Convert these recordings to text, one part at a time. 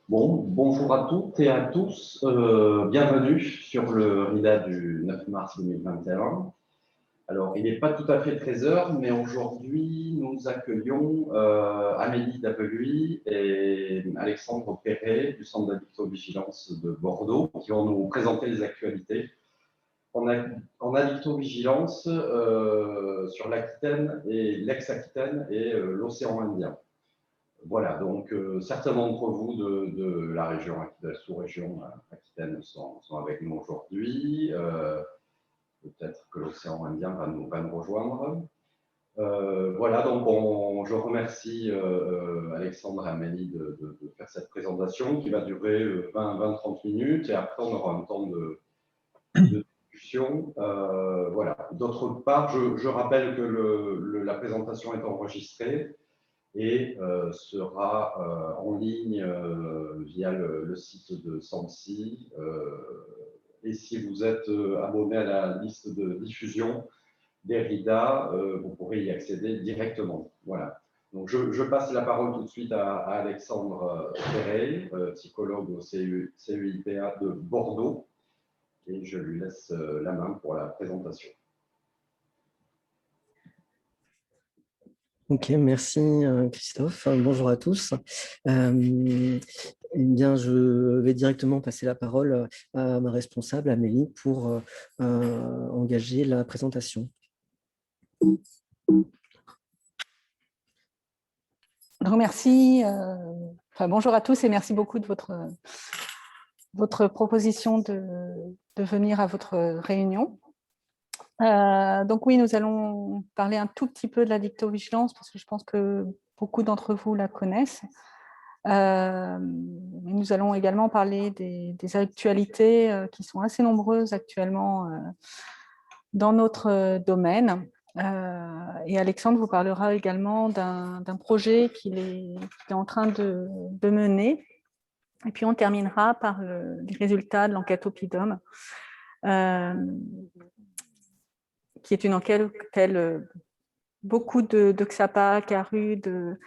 Bon, bonjour à toutes et à tous. Bienvenue sur le RIDA du 9 mars 2021. Alors, il n'est pas tout à fait 13 heures, mais aujourd'hui, nous accueillons Amélie Daveluy et Alexandre Perret du Centre d'addictovigilance de Bordeaux qui vont nous présenter les actualités en addictovigilance sur l'Aquitaine et l'ex-Aquitaine et l'océan Indien. Voilà, donc certains d'entre vous de la région, de la sous-région aquitaine sont avec nous aujourd'hui. Peut-être que l'océan Indien va nous rejoindre. Voilà, donc je remercie Alexandre et Amélie de faire cette présentation qui va durer 20-30 minutes et après on aura un temps de discussion. Voilà. D'autre part, je rappelle que la présentation est enregistrée et sera en ligne via le site de Sansi. Et si vous êtes abonné à la liste de diffusion des RIDA, vous pourrez y accéder directement. Voilà. Donc, je passe la parole tout de suite à Alexandre Perret, psychologue au CEIPA de Bordeaux, et je lui laisse la main pour la présentation. Ok, merci Christophe. Bonjour à tous. Eh bien, je vais directement passer la parole à ma responsable, Amélie, pour engager la présentation. Donc, merci. Bonjour à tous et merci beaucoup de votre proposition de venir à votre réunion. Donc oui, nous allons parler un tout petit peu de l'addictovigilance parce que je pense que beaucoup d'entre vous la connaissent. Nous allons également parler des actualités qui sont assez nombreuses actuellement dans notre domaine. Et Alexandre vous parlera également d'un projet qu'il est en train de mener. Et puis on terminera par les résultats de l'enquête Oppidum, qui est une enquête auquel beaucoup de XAPA, CARUD,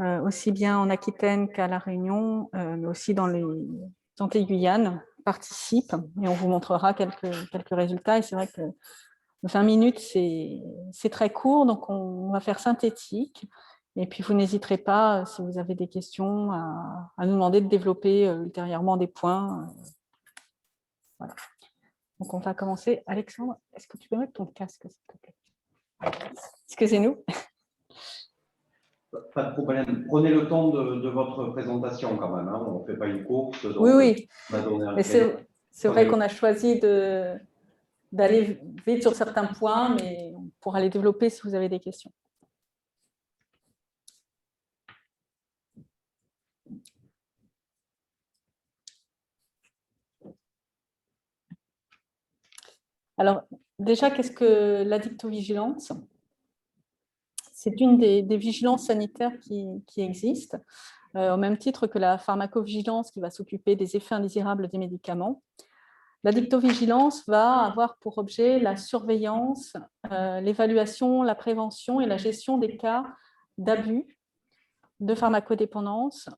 aussi bien en Aquitaine qu'à La Réunion, mais aussi dans les Antilles-Guyane, participent. Et on vous montrera quelques résultats. Et c'est vrai que 20 minutes, c'est très court, donc on va faire synthétique. Et puis, vous n'hésiterez pas, si vous avez des questions, à nous demander de développer ultérieurement des points. Voilà. Donc, on va commencer. Alexandre, est-ce que tu peux mettre ton casque, s'il te plaît? Excusez-nous. Pas de problème. Prenez le temps de votre présentation quand même. Hein. On ne fait pas une course. Donc Oui. On va donner un mais c'est vrai qu'on a choisi d'aller vite sur certains points, mais on pourra les développer si vous avez des questions. Alors, déjà, qu'est-ce que l'addictovigilance? C'est une des vigilances sanitaires qui existent, au même titre que la pharmacovigilance qui va s'occuper des effets indésirables des médicaments. L'addictovigilance va avoir pour objet la surveillance, l'évaluation, la prévention et la gestion des cas d'abus, de pharmacodépendance,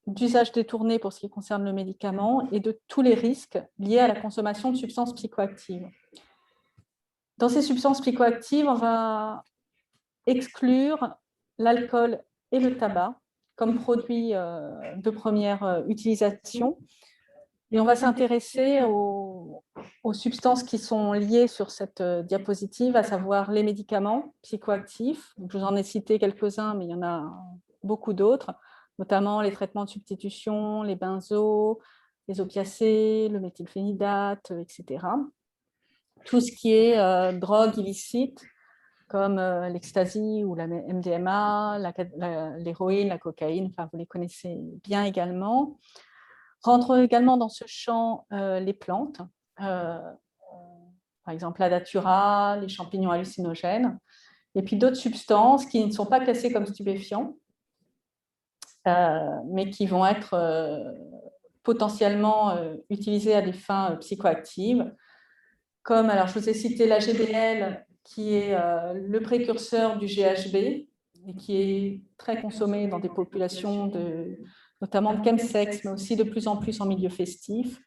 d'usage détourné pour ce qui concerne le médicament et de tous les risques liés à la consommation de substances psychoactives. Dans ces substances psychoactives, on va exclure l'alcool et le tabac comme produits de première utilisation. Et on va s'intéresser aux substances qui sont liées sur cette diapositive, à savoir les médicaments psychoactifs. Donc, je vous en ai cité quelques-uns, mais il y en a beaucoup d'autres, notamment les traitements de substitution, les benzos, les opiacés, le méthylphénidate, etc. Tout ce qui est drogue illicite, comme l'ecstasy ou la MDMA, l'héroïne, la cocaïne, enfin, vous les connaissez bien également. Rentrent également dans ce champ les plantes, par exemple la datura, les champignons hallucinogènes, et puis d'autres substances qui ne sont pas classées comme stupéfiants, mais qui vont être potentiellement utilisées à des fins psychoactives, comme, alors je vous ai cité la GBL, qui est le précurseur du GHB, et qui est très consommé dans des populations de notamment de chemsex, mais aussi de plus en plus en milieu festif,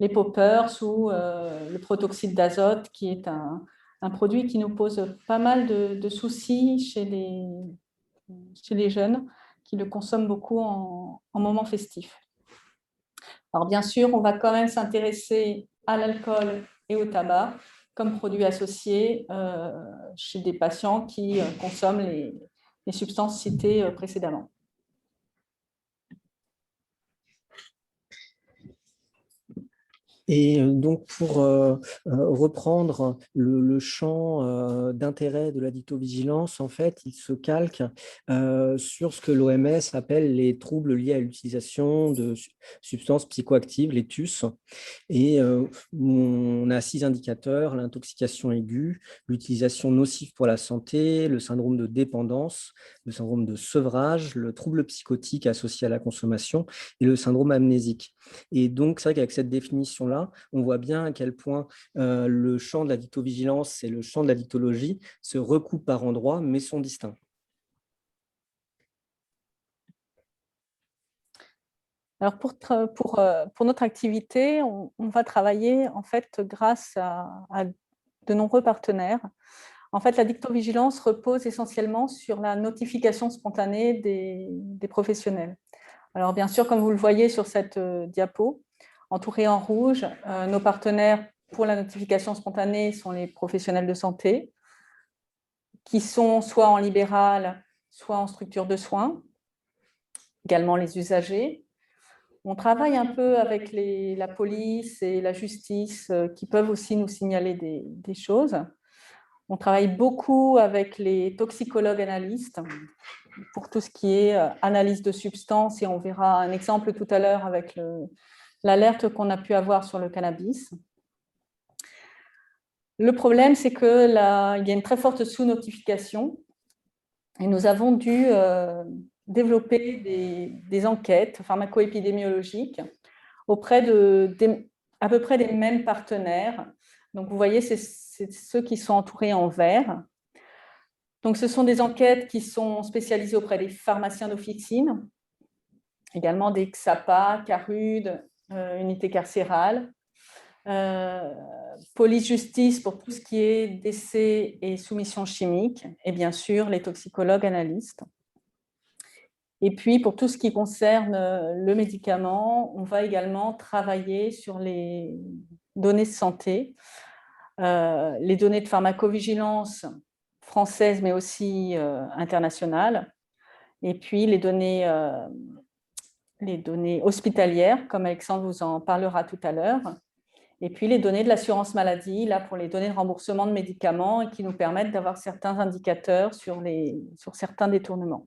les poppers ou le protoxyde d'azote, qui est un produit qui nous pose pas mal de soucis chez les jeunes qui le consomment beaucoup en moment festif. Alors bien sûr, on va quand même s'intéresser à l'alcool et au tabac comme produits associés chez des patients qui consomment les substances citées précédemment. Et donc, pour reprendre le champ d'intérêt de l'addictovigilance, en fait, il se calque sur ce que l'OMS appelle les troubles liés à l'utilisation de substances psychoactives, les TUS. Et on a 6 indicateurs: l'intoxication aiguë, l'utilisation nocive pour la santé, le syndrome de dépendance, le syndrome de sevrage, le trouble psychotique associé à la consommation et le syndrome amnésique. Et donc, c'est vrai qu'avec cette définition-là, on voit bien à quel point le champ de l'addictovigilance et le champ de l'addictologie se recoupent par endroits, mais sont distincts. Alors pour notre activité, on va travailler en fait grâce à de nombreux partenaires. En fait, l'addictovigilance repose essentiellement sur la notification spontanée des professionnels. Alors bien sûr, comme vous le voyez sur cette diapo, entouré en rouge, nos partenaires pour la notification spontanée sont les professionnels de santé, qui sont soit en libéral, soit en structure de soins, également les usagers. On travaille un peu avec la police et la justice qui peuvent aussi nous signaler des choses. On travaille beaucoup avec les toxicologues analystes pour tout ce qui est analyse de substances, et on verra un exemple tout à l'heure avec l'alerte qu'on a pu avoir sur le cannabis. Le problème, c'est qu'il y a une très forte sous-notification et nous avons dû développer des enquêtes pharmaco-épidémiologiques auprès à peu près des mêmes partenaires. Donc, vous voyez, c'est ceux qui sont entourés en vert. Donc, ce sont des enquêtes qui sont spécialisées auprès des pharmaciens d'officine, également des XAPA, CARUD, unités carcérales, police-justice pour tout ce qui est décès et soumission chimique, et bien sûr les toxicologues analystes. Et puis, pour tout ce qui concerne le médicament, on va également travailler sur les données de santé, les données de pharmacovigilance françaises, mais aussi internationales, et puis les données hospitalières, comme Alexandre vous en parlera tout à l'heure, et puis les données de l'assurance maladie, là pour les données de remboursement de médicaments, et qui nous permettent d'avoir certains indicateurs sur certains détournements.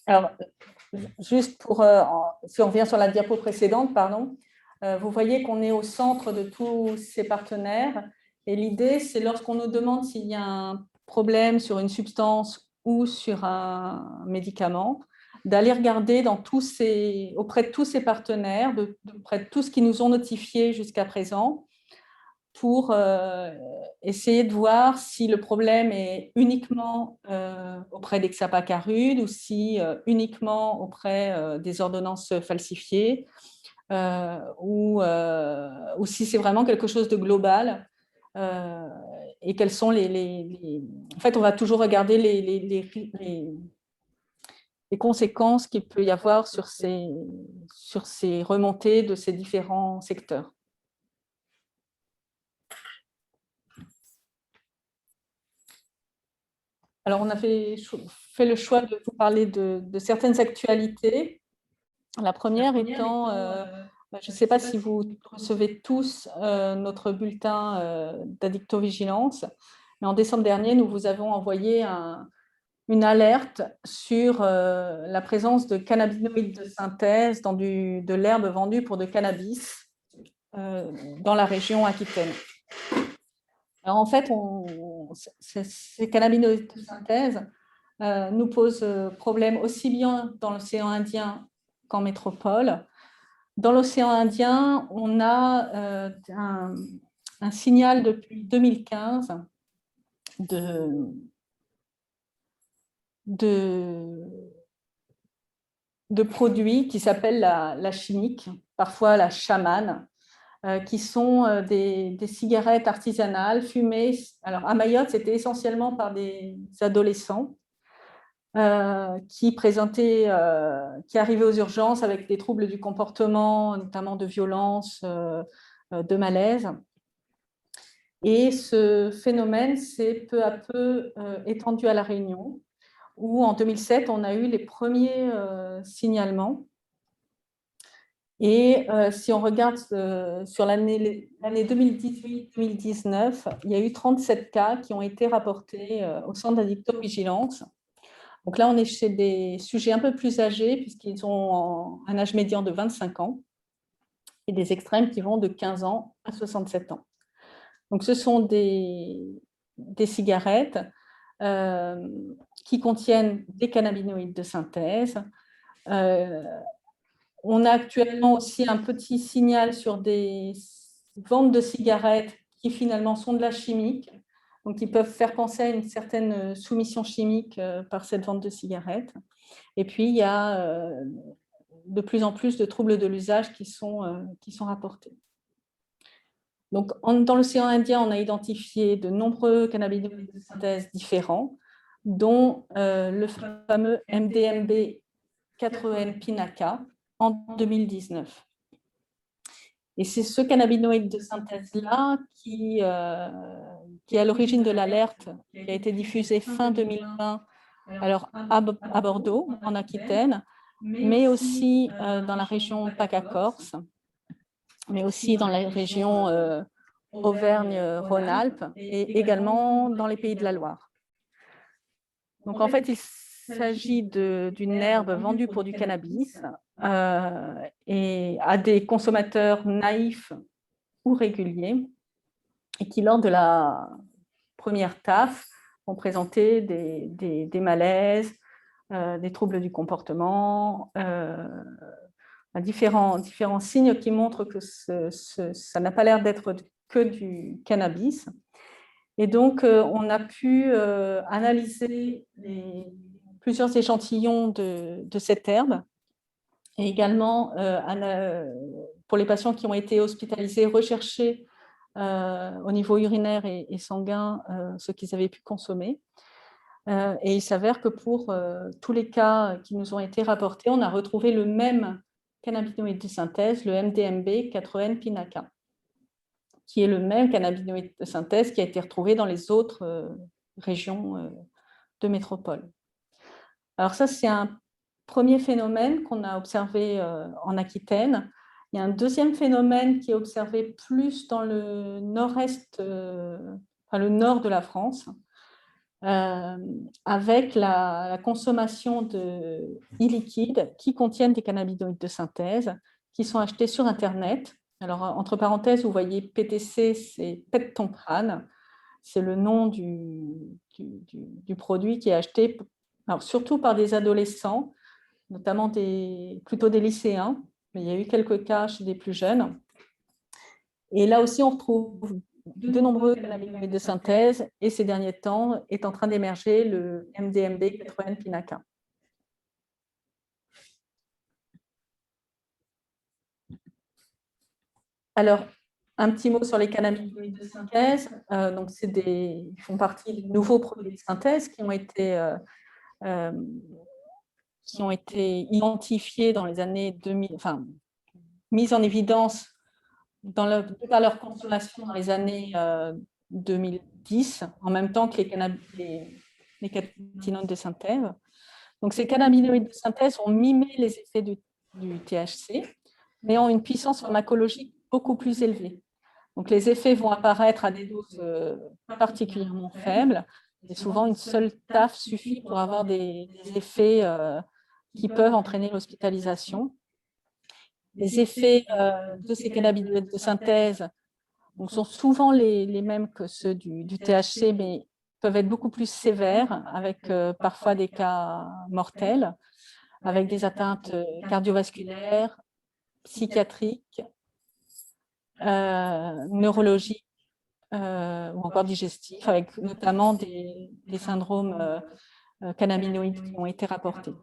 Alors, juste si on revient sur la diapo précédente, pardon, vous voyez qu'on est au centre de tous ces partenaires. Et l'idée, c'est lorsqu'on nous demande s'il y a un problème sur une substance ou sur un médicament, d'aller regarder auprès de tous ces partenaires, auprès de tout ce qu'ils nous ont notifié jusqu'à présent, pour essayer de voir si le problème est uniquement auprès des XAPA CARUD ou si uniquement auprès des ordonnances falsifiées ou si c'est vraiment quelque chose de global. Et quels sont En fait, on va toujours regarder les conséquences qu'il peut y avoir sur ces remontées de ces différents secteurs. Alors, on a fait le choix de vous parler de certaines actualités. La première étant, je ne sais pas si vous recevez tous notre bulletin d'addictovigilance, mais en décembre dernier, nous vous avons envoyé une alerte sur la présence de cannabinoïdes de synthèse dans de l'herbe vendue pour de cannabis dans la région Aquitaine. Alors en fait, ces cannabinoïdes de synthèse nous posent problème aussi bien dans l'océan Indien qu'en métropole. Dans l'océan Indien, on a un signal depuis 2015 de produits qui s'appellent la chimique, parfois la chamane, qui sont des cigarettes artisanales fumées. Alors, à Mayotte, c'était essentiellement par des adolescents qui arrivaient aux urgences avec des troubles du comportement, notamment de violence, de malaise. Et ce phénomène s'est peu à peu étendu à La Réunion, où en 2007, on a eu les premiers signalements. Et si on regarde sur l'année 2018-2019, il y a eu 37 cas qui ont été rapportés au centre d'addictovigilance. Donc là, on est chez des sujets un peu plus âgés, puisqu'ils ont un âge médian de 25 ans, et des extrêmes qui vont de 15 ans à 67 ans. Donc ce sont des cigarettes qui contiennent des cannabinoïdes de synthèse. On a actuellement aussi un petit signal sur des ventes de cigarettes qui finalement sont de la chimique, donc qui peuvent faire penser à une certaine soumission chimique par cette vente de cigarettes. Et puis, il y a de plus en plus de troubles de l'usage qui sont rapportés. Donc, dans l'océan Indien, on a identifié de nombreux cannabinoïdes de synthèse différents, dont le fameux MDMB-4EN-Pinaca en 2019. Et c'est ce cannabinoïde de synthèse-là qui est à l'origine de l'alerte qui a été diffusée fin 2020 alors à Bordeaux, en Aquitaine, mais aussi dans la région PACA-Corse, mais aussi dans la région Auvergne-Rhône-Alpes et également dans les Pays de la Loire. Donc en fait, il s'agit d'une herbe vendue pour du cannabis et à des consommateurs naïfs ou réguliers et qui, lors de la première taf, ont présenté des malaises, des troubles du comportement, différents signes qui montrent que ça n'a pas l'air d'être que du cannabis. Et donc, on a pu analyser plusieurs échantillons de cette herbe et également, pour les patients qui ont été hospitalisés, rechercher au niveau urinaire et sanguin ce qu'ils avaient pu consommer. Et il s'avère que pour tous les cas qui nous ont été rapportés, on a retrouvé le même cannabinoïde de synthèse, le MDMB-4EN-Pinaca, qui est le même cannabinoïde de synthèse qui a été retrouvé dans les autres régions de métropole. Alors ça, c'est un premier phénomène qu'on a observé en Aquitaine. Il y a un deuxième phénomène qui est observé plus dans le nord-est, le nord de la France, avec la consommation de e-liquides qui contiennent des cannabinoïdes de synthèse, qui sont achetés sur Internet. Alors, entre parenthèses, vous voyez PTC, c'est Pète ton crâne. C'est le nom du produit qui est acheté, alors, surtout par des adolescents, notamment plutôt des lycéens, mais il y a eu quelques cas chez des plus jeunes. Et là aussi, on retrouve de nombreux cannabinoïdes de synthèse, et ces derniers temps est en train d'émerger le MDMB-4EN-Pinaca. Alors, un petit mot sur les cannabinoïdes de synthèse. Donc, ils font partie des nouveaux produits de synthèse qui ont été identifiés dans les années 2000, enfin, mis en évidence par leur consommation dans les années 2010, en même temps que les cannabinoïdes de synthèse. Donc, ces cannabinoïdes de synthèse ont mimé les effets du THC, mais ont une puissance pharmacologique beaucoup plus élevée. Donc, les effets vont apparaître à des doses particulièrement faibles, et souvent une seule taf suffit pour avoir des effets qui peuvent entraîner l'hospitalisation. Les effets de ces cannabinoïdes de synthèse sont souvent les mêmes que ceux du THC, mais peuvent être beaucoup plus sévères, avec parfois des cas mortels, avec des atteintes cardiovasculaires, psychiatriques, neurologiques ou encore digestifs, avec notamment des syndromes cannabinoïdes qui ont été rapportés.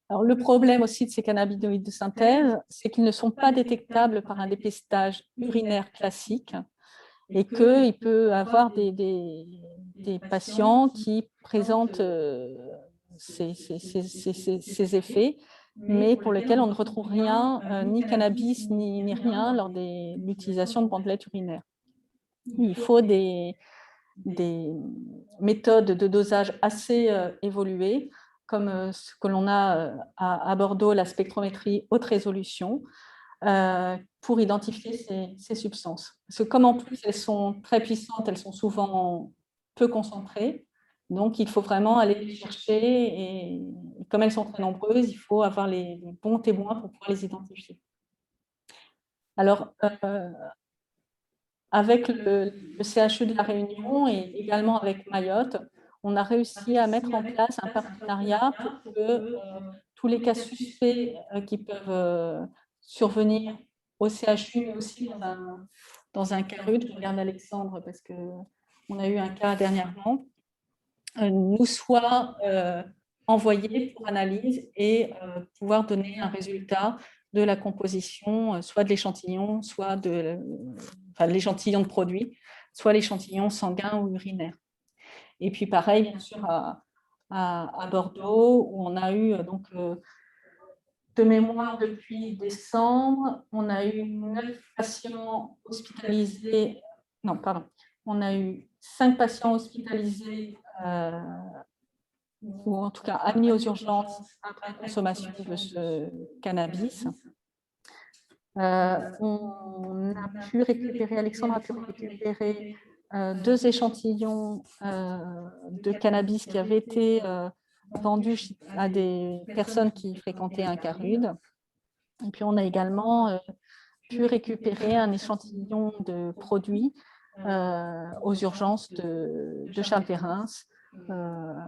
Alors, le problème aussi de ces cannabinoïdes de synthèse, c'est qu'ils ne sont pas détectables par un dépistage urinaire classique et qu'il peut y avoir des patients qui présentent ces effets, mais pour lesquels on ne retrouve rien, ni cannabis, ni rien, lors de l'utilisation de bandelettes urinaires. Il faut des méthodes de dosage assez évoluées, comme ce que l'on a à Bordeaux, la spectrométrie haute résolution, pour identifier ces substances. Parce que comme en plus elles sont très puissantes, elles sont souvent peu concentrées, donc il faut vraiment aller les chercher, et comme elles sont très nombreuses, il faut avoir les bons témoins pour pouvoir les identifier. Alors, avec le CHU de La Réunion et également avec Mayotte, on a réussi à mettre en place un partenariat pour que tous les cas suspects qui peuvent survenir au CHU, mais aussi dans un CARUD, je regarde Alexandre parce qu'on a eu un cas dernièrement, nous soient envoyés pour analyse et pouvoir donner un résultat de la composition, soit de l'échantillon, soit de l'échantillon de produit, soit l'échantillon sanguin ou urinaire. Et puis pareil, bien sûr, à Bordeaux, où on a eu donc de mémoire depuis décembre, on a eu 9 patients hospitalisés, non, pardon, on a eu 5 patients hospitalisés ou en tout cas admis aux urgences après consommation de ce cannabis. On a pu récupérer, Alexandre a pu récupérer 2 échantillons de cannabis qui avaient été vendus à des personnes qui fréquentaient un CARUD. Et puis on a également pu récupérer un échantillon de produits aux urgences de Charles Perrins,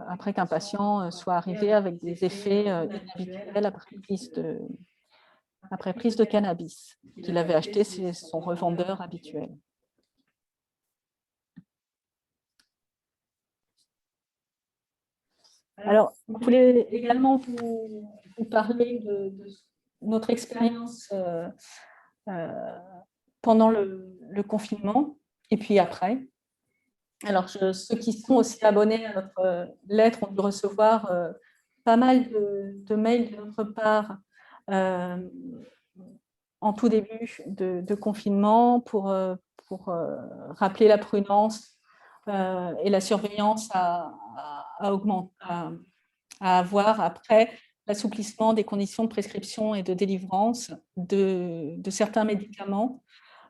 après qu'un patient soit arrivé avec des effets inhabituels après prise de cannabis qu'il avait acheté chez son revendeur habituel. Alors, je voulais également vous parler de notre expérience pendant le confinement et puis après. Alors, ceux qui sont aussi abonnés à notre lettre ont dû recevoir pas mal de mails de notre part en tout début de confinement pour rappeler la prudence et la surveillance à avoir après l'assouplissement des conditions de prescription et de délivrance de certains médicaments,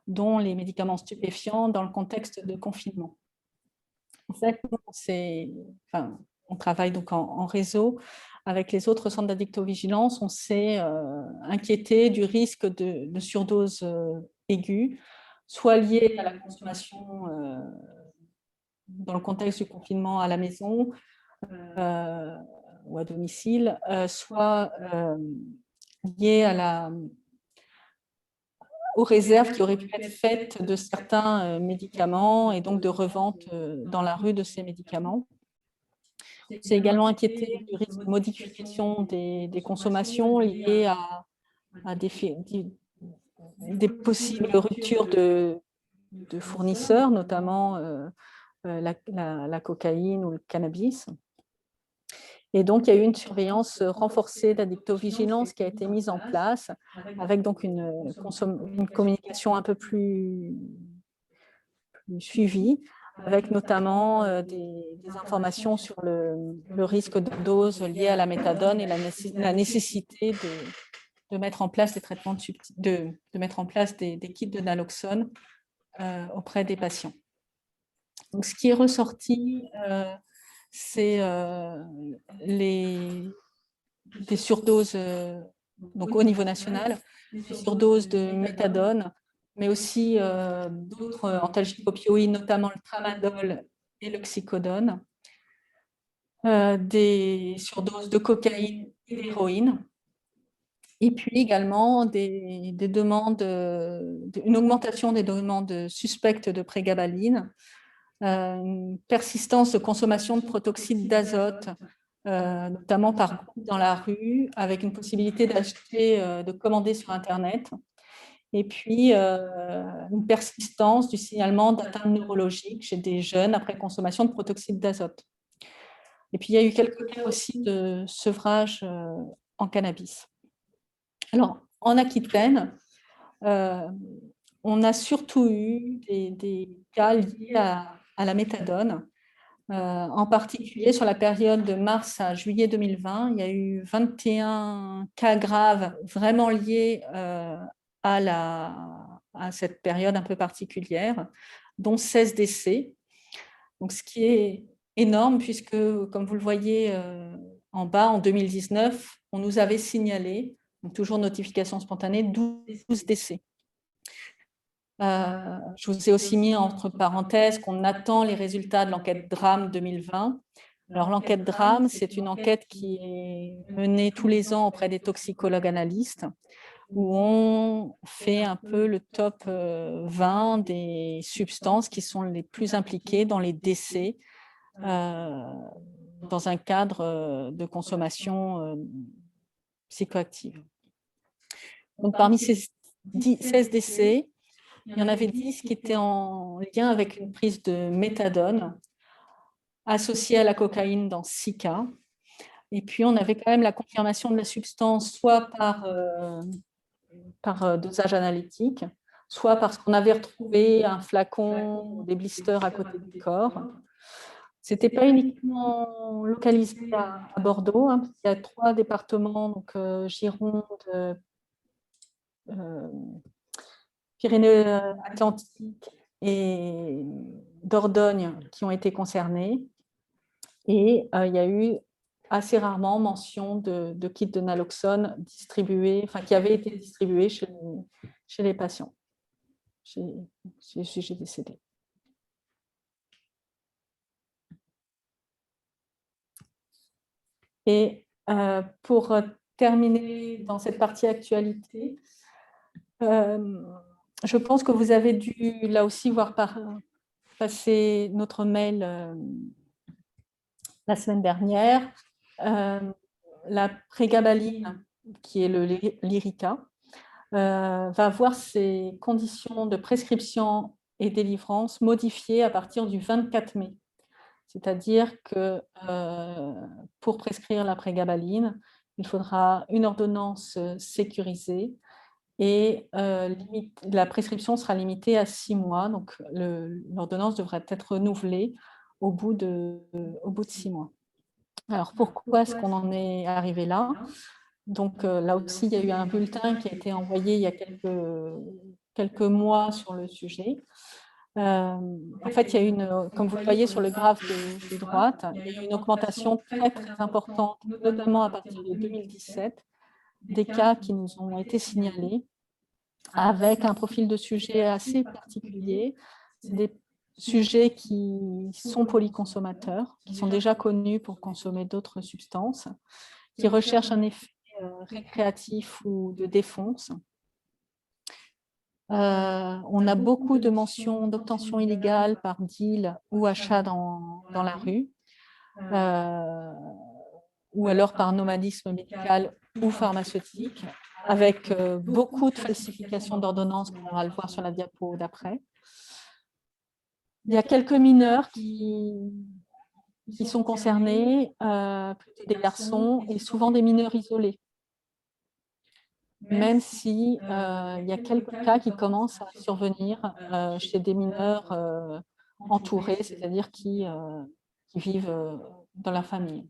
dont les médicaments stupéfiants, dans le contexte de confinement. En fait, on travaille donc en réseau avec les autres centres d'addictovigilance. On s'est inquiété du risque de surdose aiguë, soit liée à la consommation dans le contexte du confinement à la maison ou à domicile, soit liée aux réserves qui auraient pu être faites de certains médicaments et donc de revente dans la rue de ces médicaments. C'est également inquiété du risque de modification des consommations liées à des possibles ruptures de fournisseurs, notamment la cocaïne ou le cannabis. Et donc, il y a eu une surveillance renforcée d'addictovigilance qui a été mise en place, avec donc une communication un peu plus suivie, avec notamment des informations sur le risque de dose lié à la méthadone et la nécessité de mettre en place des traitements de mettre en place des kits de naloxone auprès des patients. Donc, ce qui est ressorti, c'est des surdoses donc au niveau national, des surdoses de méthadone, mais aussi d'autres antalgiques opioïdes, notamment le tramadol et l'oxycodone, des surdoses de cocaïne et d'héroïne, et puis également des demandes, une augmentation des demandes suspectes de prégabaline, une persistance de consommation de protoxyde d'azote, notamment par groupe dans la rue, avec une possibilité d'acheter, de commander sur Internet. Et puis, une persistance du signalement d'atteintes neurologiques chez des jeunes après consommation de protoxyde d'azote. Et puis, il y a eu quelques cas aussi de sevrage en cannabis. Alors, en Aquitaine, on a surtout eu des cas liés à la méthadone. En particulier, sur la période de mars à juillet 2020, il y a eu 21 cas graves vraiment liés à cette période un peu particulière, dont 16 décès. Donc, ce qui est énorme, puisque, comme vous le voyez en bas, en 2019, on nous avait signalé, donc toujours notification spontanée, 12 décès. Je vous ai aussi mis entre parenthèses qu'on attend les résultats de l'enquête DRAME 2020. Alors, l'enquête DRAME, c'est une enquête qui est menée tous les ans auprès des toxicologues analystes, où on fait un peu le top 20 des substances qui sont les plus impliquées dans les décès dans un cadre de consommation psychoactive. Donc, parmi ces 16 décès, il y en avait 10 qui étaient en lien avec une prise de méthadone associée à la cocaïne dans 6 cas. Et puis, on avait quand même la confirmation de la substance, soit par dosage analytique, soit parce qu'on avait retrouvé un flacon, des blisters à côté du corps. Ce n'était pas uniquement localisé à Bordeaux, hein, parce qu'il y a 3 départements, donc Gironde, Pyrénées-Atlantiques et Dordogne qui ont été concernés. Et il y a eu assez rarement mention de kits de naloxone distribués, enfin qui avaient été distribués chez les patients, chez les sujets décédés. Et pour terminer dans cette partie actualité, je pense que vous avez dû là aussi voir passer notre mail la semaine dernière. La prégabaline, qui est le Lyrica, va voir ses conditions de prescription et délivrance modifiées à partir du 24 mai. C'est-à-dire que pour prescrire la prégabaline, il faudra une ordonnance sécurisée et la prescription sera limitée à 6 mois. Donc, l'ordonnance devrait être renouvelée au bout de 6 mois. Alors, pourquoi est-ce qu'on en est arrivé là? Donc, là aussi, il y a eu un bulletin qui a été envoyé il y a quelques mois sur le sujet. En fait, il y a une, comme vous le voyez sur le graphe de droite, il y a eu une augmentation très, très importante, notamment à partir de 2017, des cas qui nous ont été signalés, avec un profil de sujet assez particulier. C'est des sujets qui sont polyconsommateurs, qui sont déjà connus pour consommer d'autres substances, qui recherchent un effet récréatif ou de défonce. On a beaucoup de mentions d'obtention illégale par deal ou achat dans la rue, ou alors par nomadisme médical ou pharmaceutique, avec beaucoup de falsifications d'ordonnances, on va le voir sur la diapo d'après. Il y a quelques mineurs qui sont concernés, plutôt des garçons, et souvent des mineurs isolés. Même si il y a quelques cas qui commencent à survenir chez des mineurs entourés, c'est-à-dire qui vivent dans la famille.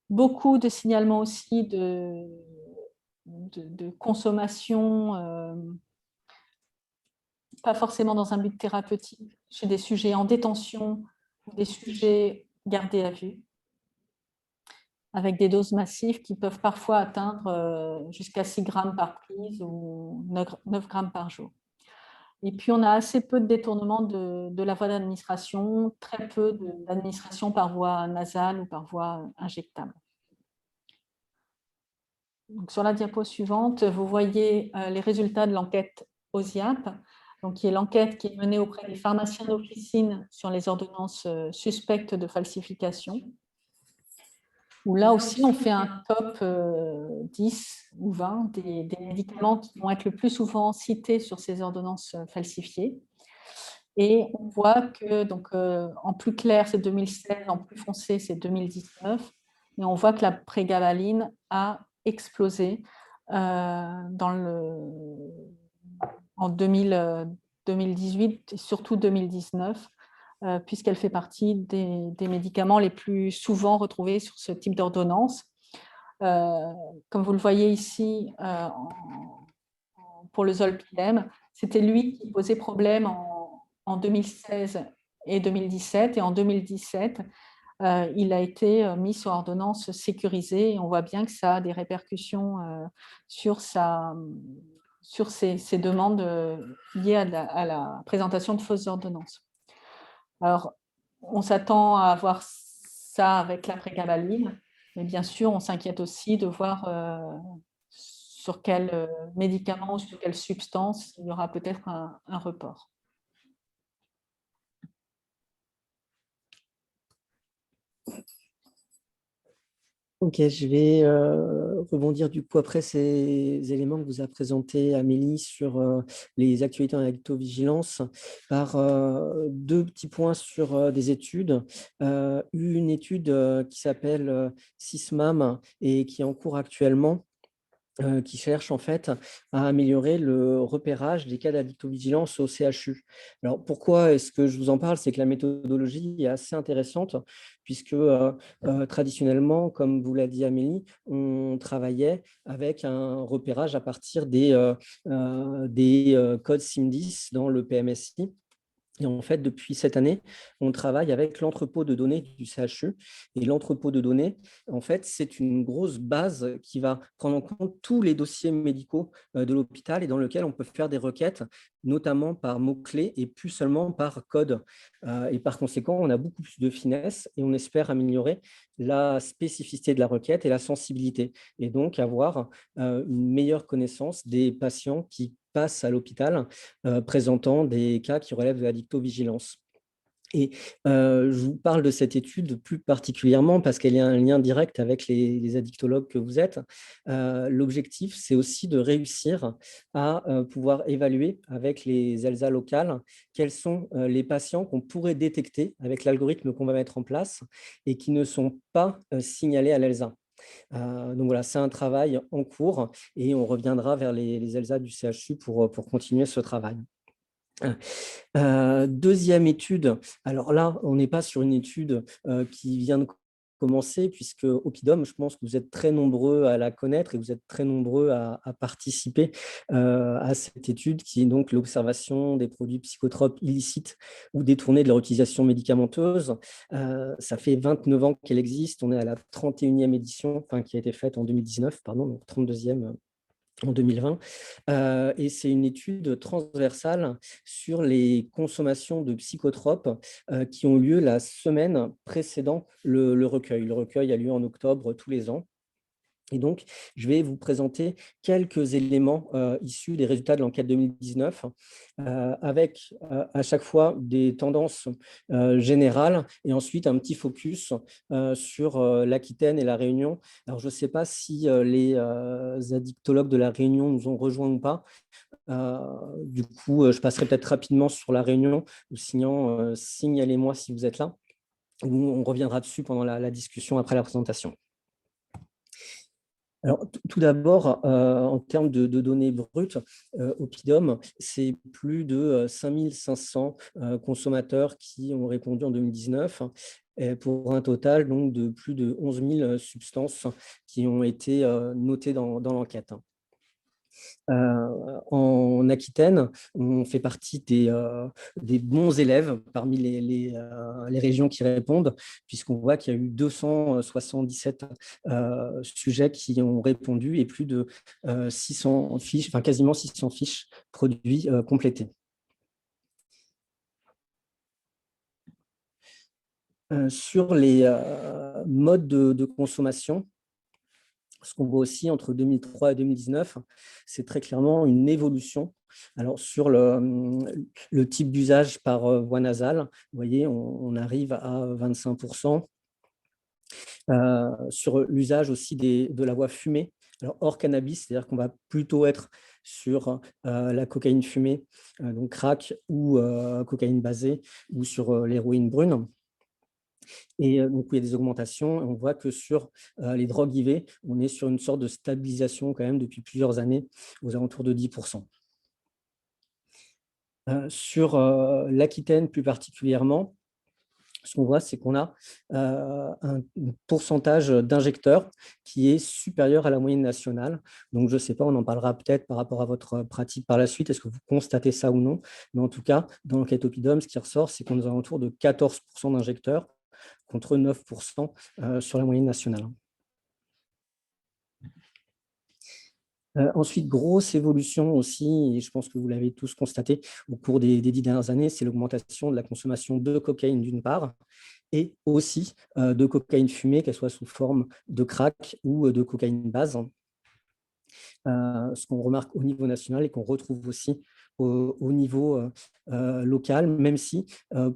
Beaucoup de signalements aussi de consommation, pas forcément dans un but thérapeutique, chez des sujets en détention ou des sujets gardés à vue, avec des doses massives qui peuvent parfois atteindre jusqu'à 6 grammes par prise ou 9 grammes par jour. Et puis, on a assez peu de détournement de la voie d'administration, très peu d'administration par voie nasale ou par voie injectable. Donc, sur la diapo suivante, vous voyez les résultats de l'enquête OSIAP. donc qui est l'enquête qui est menée auprès des pharmaciens d'officine sur les ordonnances suspectes de falsification, où là aussi on fait un top 10 ou 20 des médicaments qui vont être le plus souvent cités sur ces ordonnances falsifiées. Et on voit que, donc, en plus clair, c'est 2016, en plus foncé, c'est 2019. Et on voit que la prégabaline a explosé en 2018 et surtout 2019, puisqu'elle fait partie des médicaments les plus souvent retrouvés sur ce type d'ordonnance. Comme vous le voyez ici, pour le zolpidem, c'était lui qui posait problème en 2016 et 2017. Et en 2017, il a été mis sur ordonnance sécurisée. Et on voit bien que ça a des répercussions sur ces demandes liées à la présentation de fausses ordonnances. Alors, on s'attend à avoir ça avec la prégabaline, mais bien sûr, on s'inquiète aussi de voir sur quel médicament ou sur quelle substance il y aura peut-être un report. Ok, je vais rebondir du coup après ces éléments que vous a présentés Amélie sur les actualités en addictovigilance par deux petits points sur des études. Une étude qui s'appelle SISMAM et qui est en cours actuellement, qui cherche en fait à améliorer le repérage des cas d'addictovigilance au CHU. Alors pourquoi est-ce que je vous en parle? C'est que la méthodologie est assez intéressante puisque traditionnellement, comme vous l'a dit Amélie, on travaillait avec un repérage à partir des codes SIM10 dans le PMSI. Et en fait, depuis cette année, on travaille avec l'entrepôt de données du CHU. Et l'entrepôt de données, en fait, c'est une grosse base qui va prendre en compte tous les dossiers médicaux de l'hôpital et dans lequel on peut faire des requêtes, notamment par mots-clés et plus seulement par code. Et par conséquent, on a beaucoup plus de finesse et on espère améliorer la spécificité de la requête et la sensibilité. Et donc, avoir une meilleure connaissance des patients qui passent à l'hôpital présentant des cas qui relèvent de l'addictovigilance. Et je vous parle de cette étude plus particulièrement parce qu'elle a un lien direct avec les addictologues que vous êtes. L'objectif, c'est aussi de réussir à pouvoir évaluer avec les ELSA locales quels sont les patients qu'on pourrait détecter avec l'algorithme qu'on va mettre en place et qui ne sont pas signalés à l'ELSA. Donc voilà, c'est un travail en cours et on reviendra vers les ELSA du CHU pour continuer ce travail. Deuxième étude, alors là, on n'est pas sur une étude qui vient de commencer, puisque Oppidum, je pense que vous êtes très nombreux à la connaître et vous êtes très nombreux à participer à cette étude qui est donc l'observation des produits psychotropes illicites ou détournés de leur utilisation médicamenteuse. Ça fait 29 ans qu'elle existe, on est à la 31e édition, enfin qui a été faite en 2019, pardon, donc 32e en 2020, et c'est une étude transversale sur les consommations de psychotropes qui ont lieu la semaine précédant le recueil. Le recueil a lieu en octobre tous les ans. Et donc, je vais vous présenter quelques éléments issus des résultats de l'enquête 2019, avec à chaque fois des tendances générales et ensuite un petit focus sur l'Aquitaine et la Réunion. Alors, je ne sais pas si les addictologues de la Réunion nous ont rejoints ou pas. Du coup, je passerai peut-être rapidement sur la Réunion, ou sinon, signalez-moi si vous êtes là. On reviendra dessus pendant la discussion après la présentation. Alors, tout d'abord, en termes de données brutes, Oppidum, c'est plus de 5500 consommateurs qui ont répondu en 2019, pour un total donc, de plus de 11 000 substances qui ont été notées dans l'enquête. En Aquitaine, on fait partie des bons élèves parmi les régions qui répondent, puisqu'on voit qu'il y a eu 277 sujets qui ont répondu et plus de 600 fiches, enfin quasiment 600 fiches produits complétées. Sur les modes de consommation, Ce qu'on voit aussi entre 2003 et 2019, c'est très clairement une évolution. Alors, sur le type d'usage par voie nasale, vous voyez, on arrive à 25%. Sur l'usage aussi de la voie fumée, alors hors cannabis, c'est-à-dire qu'on va plutôt être sur la cocaïne fumée, donc crack ou cocaïne basée, ou sur l'héroïne brune. Et donc, il y a des augmentations. On voit que sur les drogues IV, on est sur une sorte de stabilisation quand même depuis plusieurs années, aux alentours de 10%. Sur l'Aquitaine plus particulièrement, ce qu'on voit, c'est qu'on a un pourcentage d'injecteurs qui est supérieur à la moyenne nationale. Donc, je ne sais pas, on en parlera peut-être par rapport à votre pratique par la suite. Est-ce que vous constatez ça ou non? Mais en tout cas, dans l'enquête Oppidum, ce qui ressort, c'est qu'on est aux alentours de 14% d'injecteurs contre 9% sur la moyenne nationale. Ensuite, grosse évolution aussi, et je pense que vous l'avez tous constaté au cours des 10 dernières années, c'est l'augmentation de la consommation de cocaïne d'une part, et aussi de cocaïne fumée, qu'elle soit sous forme de crack ou de cocaïne base. Ce qu'on remarque au niveau national et qu'on retrouve aussi au niveau local, même si,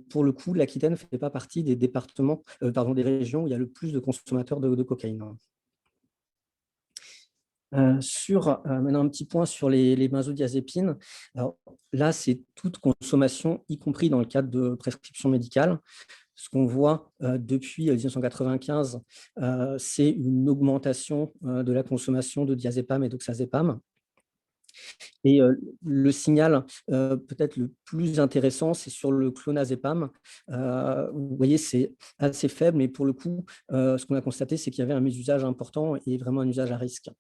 pour le coup, l'Aquitaine ne fait pas partie des départements, des régions où il y a le plus de consommateurs de cocaïne. Maintenant, un petit point sur les benzodiazépines. Alors, là, c'est toute consommation, y compris dans le cadre de prescription médicale. Ce qu'on voit depuis 1995, c'est une augmentation de la consommation de diazépam et d'oxazépam. Et le signal peut-être le plus intéressant, c'est sur le clonazépam. Vous voyez, c'est assez faible, mais pour le coup, ce qu'on a constaté, c'est qu'il y avait un mésusage important et vraiment un usage à risque.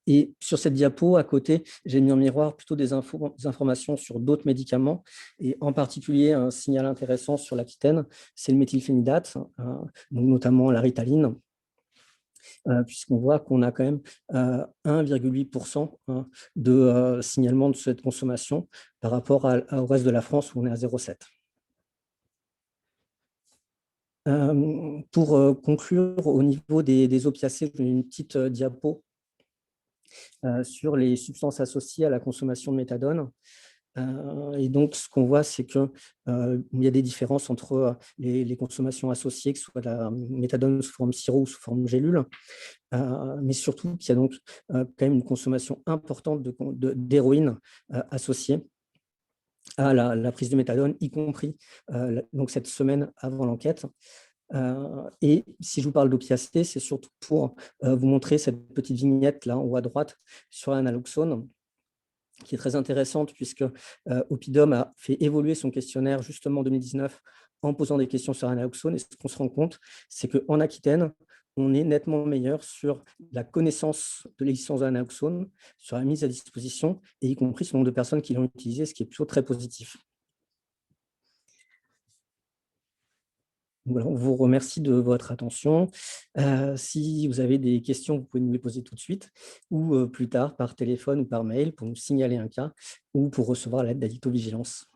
Et sur cette diapo, à côté, j'ai mis en miroir plutôt des informations sur d'autres médicaments, et en particulier un signal intéressant sur l'Aquitaine, c'est le méthylphénidate, donc notamment la ritaline, puisqu'on voit qu'on a quand même 1,8% de signalement de cette consommation par rapport au reste de la France où on est à 0,7. Pour conclure, au niveau des opiacés, j'ai une petite diapo sur les substances associées à la consommation de méthadone. Et donc, ce qu'on voit, c'est qu'il y a des différences entre les consommations associées, que ce soit la méthadone sous forme sirop ou sous forme gélule, mais surtout qu'il y a donc quand même une consommation importante d'héroïne associée à la prise de méthadone, y compris donc cette semaine avant l'enquête. Et si je vous parle d'opiacés, c'est surtout pour vous montrer cette petite vignette là en haut à droite sur la naloxone, qui est très intéressante puisque Oppidum a fait évoluer son questionnaire justement en 2019 en posant des questions sur la naloxone. Et ce qu'on se rend compte, c'est qu'en Aquitaine, on est nettement meilleur sur la connaissance de l'existence de la naloxone, sur la mise à disposition, et y compris ce nombre de personnes qui l'ont utilisé, ce qui est plutôt très positif. Voilà, on vous remercie de votre attention. Si vous avez des questions, vous pouvez nous les poser tout de suite ou plus tard par téléphone ou par mail pour nous signaler un cas ou pour recevoir l'aide d'Addictovigilance.